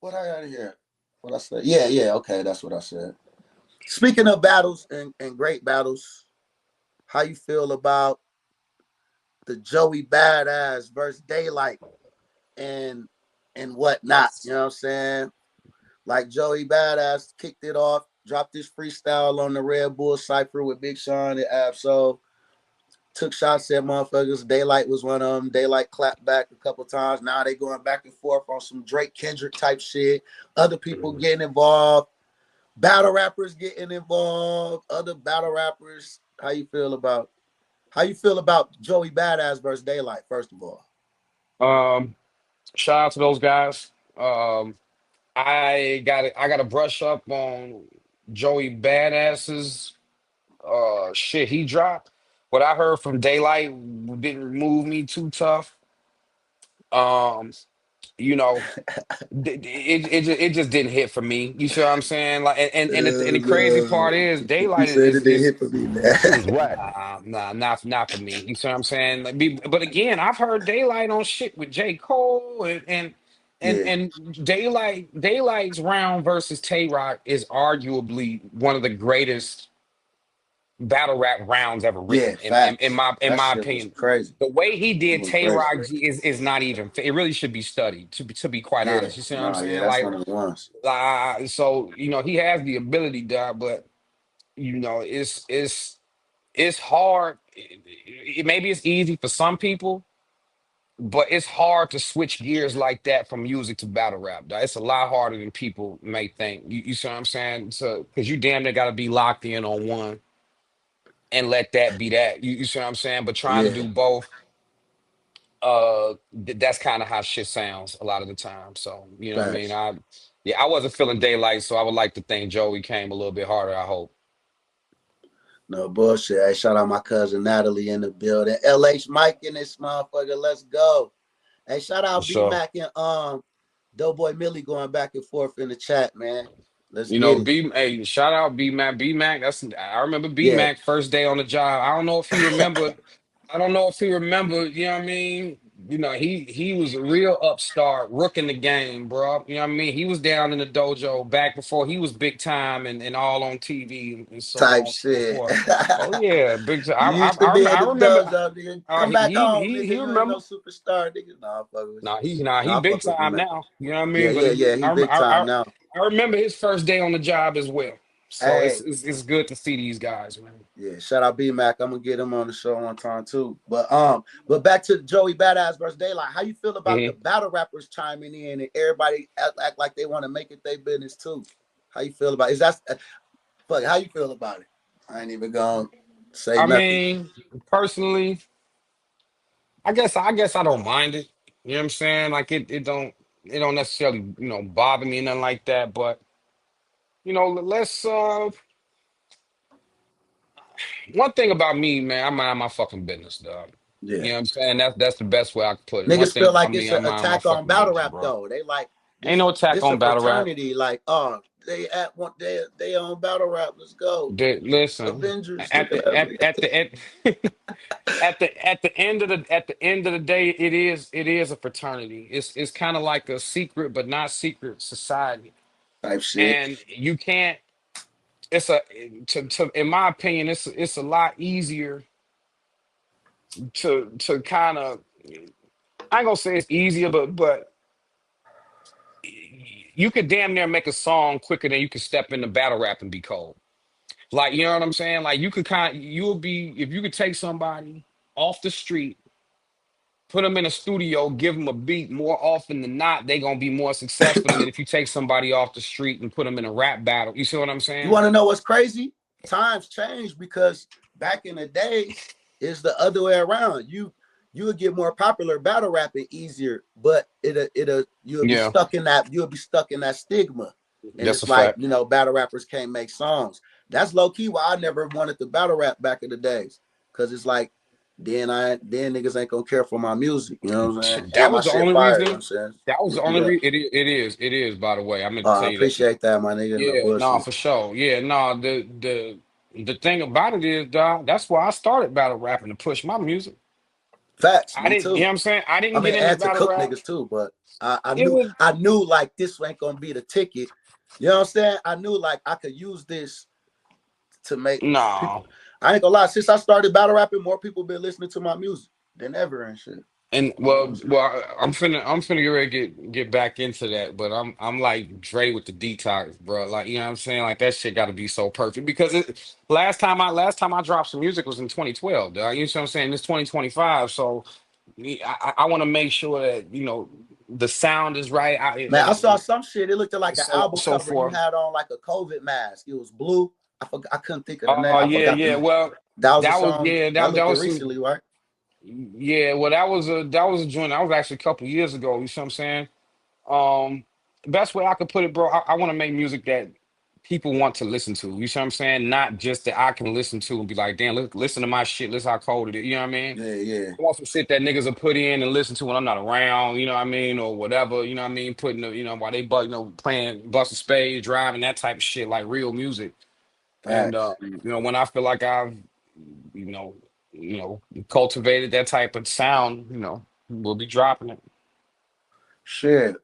What I got here? What I said? Yeah, yeah. Okay, that's what I said. Speaking of battles and great battles, how you feel about the Joey Badass versus Daylyte and whatnot? You know what I'm saying? Like Joey Badass kicked it off, dropped his freestyle on the Red Bull Cypher with Big Sean and Absol. Took shots at motherfuckers. Daylyte was one of them. Daylyte clapped back a couple times. Now they going back and forth on some Drake Kendrick type shit. Other people getting involved. Battle rappers getting involved. Other battle rappers. How you feel about Joey Badass versus Daylyte? First of all, Um, Shout out to those guys. I got to brush up on Joey Badass's shit he dropped. What I heard from Daylight didn't move me too tough. Um, you know, it just didn't hit for me. You see what I'm saying? Like, and the crazy part is you Daylight said it didn't is hit for me, man. That shit was whack. not for me. You see what I'm saying? Like, but again, I've heard Daylight on shit with J. Cole Yeah, Daylight's round versus Tay Rock is arguably one of the greatest battle rap rounds ever yeah, written facts. in That my shit was opinion. crazy. The way he It did was Tay crazy. Rock is not even it really should be studied to be quite Yeah, honest. You see what I'm no, yeah, saying? that's Like one of the ones. so he has the ability, dog, but it's hard. Maybe it's easy for some people, but it's hard to switch gears like that from music to battle rap. Dog. It's a lot harder than people may think. You see what I'm saying? So because you damn near got to be locked in on one and let that be that. You see what I'm saying? But trying to Yeah, do both, that's kind of how shit sounds a lot of the time. So you know what I mean? facts. Yeah, I wasn't feeling Daylight, so I would like to think Joey came a little bit harder. I hope. No bullshit. Hey, shout out my cousin Natalie in the building. LH Mike in this motherfucker. Let's go. Hey, shout For out B sure. Mac and Doughboy Millie going back and forth in the chat, man. Let's get it. Hey, shout out B Mac. B Mac, I remember B Yeah, Mac first day on the job. I don't know if he remember, you know what I mean? He was a real upstart, rook in the game, bro. You know what I mean? He was down in the dojo back before he was big time and all on TV and so type on and so shit. forth. Oh yeah, big time. You used to be in I the remember dojo, nigga. Come back home, nigga. he You ain't no remember. superstar, nigga. Nah, I fuck with you. He Nah, I big fuck with B time Mac. now. You know what I Yeah, mean? But yeah, yeah. He big time now. I remember his first day on the job as well. So Hey, it's good to see these guys, man. yeah, shout out B Mac. I'm gonna get him on the show one time too. But back to Joey Badass versus Daylight. How you feel about the hmm battle rappers chiming in and everybody act like they want to make it their business too? How you feel about is that fuck? How you feel about it? I ain't even gonna say I nothing. mean, personally, I guess I don't mind it. You know what I'm saying? Like it don't necessarily, bother me or nothing like that. But, let's one thing about me, man, I mind my fucking business, dog. You Yeah, know what I'm saying? That's the best way I could put it. One niggas thing feel like about it's me, I an mind my attack on fucking battle business, rap bro. though. They like Ain't no attack this a on battle rap. fraternity. Like they at one they on battle rap. Let's go Listen, Avengers. at Look at the that. at the end of the day, it is a fraternity. It's kind of like a secret but not secret society, Type shit. and you can't. It's a in my opinion, it's a lot easier to kind of. I ain't gonna say it's easier, but you could damn near make a song quicker than you could step into battle rap and be cold. Like, you know what I'm saying? Like you'll be if you could take somebody off the street, put them in a studio, give them a beat more often than not, they gonna be more successful than if you take somebody off the street and put them in a rap battle. You see what I'm You saying? want to know what's crazy? Times change because back in the day, it's the other way around. You would get more popular battle rapping easier, but Yeah, you'll be stuck in that stigma. And that's a it's like, fact. battle rappers can't make songs. That's low key why I never wanted to battle rap back in the days. Cause it's like then niggas ain't gonna care for my music, you know what I'm saying? Shit, that And my was the shit only fire, you know what reason. I'm saying? That was the Look it only up. reason. It is. By the way, I meant to I tell you that. appreciate that, my nigga. No Yeah, no, bullshit. for sure. Yeah, no, the thing about it is, dog, that's why I started battle rapping to push my music. Facts, I me didn't, you too. know what I'm saying? I I didn't mean, get into and to battle cook rap. niggas too, but I It knew was I knew like this ain't gonna be the ticket. You know what I'm saying? I knew like I could use this to make people. no. I ain't gonna lie. Since I started battle rapping, more people been listening to my music than ever and shit. And Oh, I'm finna get ready to get back into that, but I'm like Dre with the detox, bro. Like, you know what I'm saying? Like that shit got to be so perfect because last time I dropped some music was in 2012, dog. You know what I'm saying? It's 2025, so I want to make sure that the sound is right, man, I saw some shit. It looked like and an so on album and so cover. You forth. had on like a COVID mask. It was blue. I forgot. I couldn't think of the name. I Yeah, forgot the yeah. name. Well, That was a that was song yeah, that that looked at was some recently, right? yeah. Well, that was a joint. That was actually a couple years ago. You see what I'm saying? Um, the best way I could put it, bro, I want to make music that people want to listen to. You see what I'm saying? Not just that I can listen to and be like, damn, listen to my shit. Listen how cold it is. You know what I mean? Yeah, yeah. I want some shit that niggas will put in and listen to when I'm not around. You know what I mean? Or whatever. You know what I mean? Putting while they playing Bust a Spade, driving that type of shit, like real music. And Facts. when I feel like I've you know you know cultivated that type of sound, we'll be dropping it. Shit.